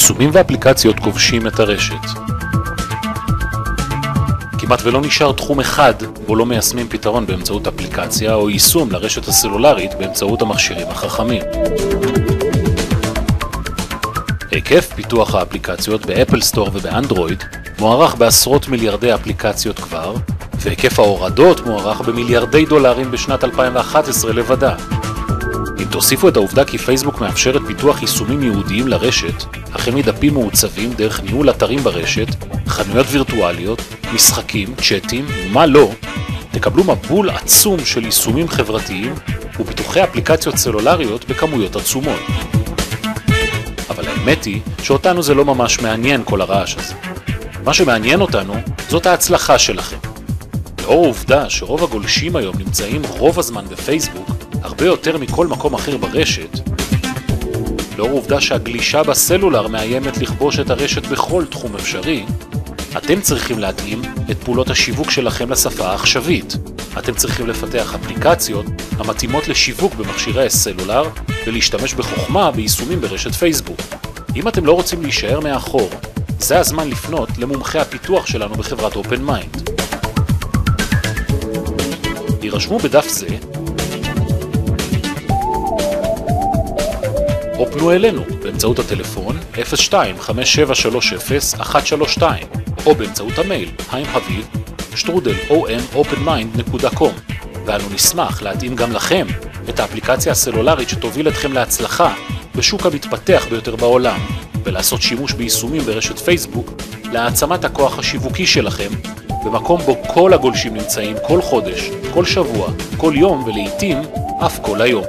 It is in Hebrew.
יישומים ואפליקציות כובשים את הרשת. כמעט ולא נשאר תחום אחד בו לא מיישמים פתרון באמצעות אפליקציה או יישום לרשת הסלולרית באמצעות המכשירים החכמים. היקף פיתוח האפליקציות באפל סטור ובאנדרואיד מוערך בעשרות מיליארדי אפליקציות כבר, והיקף ההורדות מוערך במיליארדי דולרים בשנת 2011 לבדה. אם תוסיפו את העובדה כי פייסבוק מאפשרת פיתוח יישומים ייעודיים לרשת, החל מדפים מעוצבים דרך ניהול אתרים ברשת, חנויות וירטואליות, משחקים, צ'אטים ומה לא, תקבלו מבול עצום של יישומים חברתיים ופיתוחי אפליקציות סלולריות בכמויות עצומות. אבל האמת היא שאותנו זה לא ממש מעניין כל הרעש הזה. מה שמעניין אותנו זאת ההצלחה שלכם. לאור העובדה שרוב הגולשים היום נמצאים רוב הזמן בפייסבוק, הרבה יותר מכל מקום אחר ברשת, לאור העובדה שהגלישה בסלולר מאיימת לכבוש את הרשת בכל תחום אפשרי, אתם צריכים להתאים את פעולות השיווק שלכם לשפה העכשווית. אתם צריכים לפתח אפליקציות המתאימות לשיווק במכשירי הסלולר ולהשתמש בחוכמה ביישומים ברשת פייסבוק. אם אתם לא רוצים להישאר מאחור, זה הזמן לפנות למומחי הפיתוח שלנו בחברת OpenMind. יירשמו בדף זה, או פנו אלינו באמצעות הטלפון 02-5730-132 או באמצעות המייל haimhaviv@openmind.com, ואנו נשמח להתאים גם לכם את האפליקציה הסלולרית שתוביל אתכם להצלחה בשוק המתפתח ביותר בעולם, ולעשות שימוש ביישומים ברשת פייסבוק להעצמת הכוח השיווקי שלכם במקום בו כל הגולשים נמצאים כל חודש, כל שבוע, כל יום ולעיתים אף כל היום.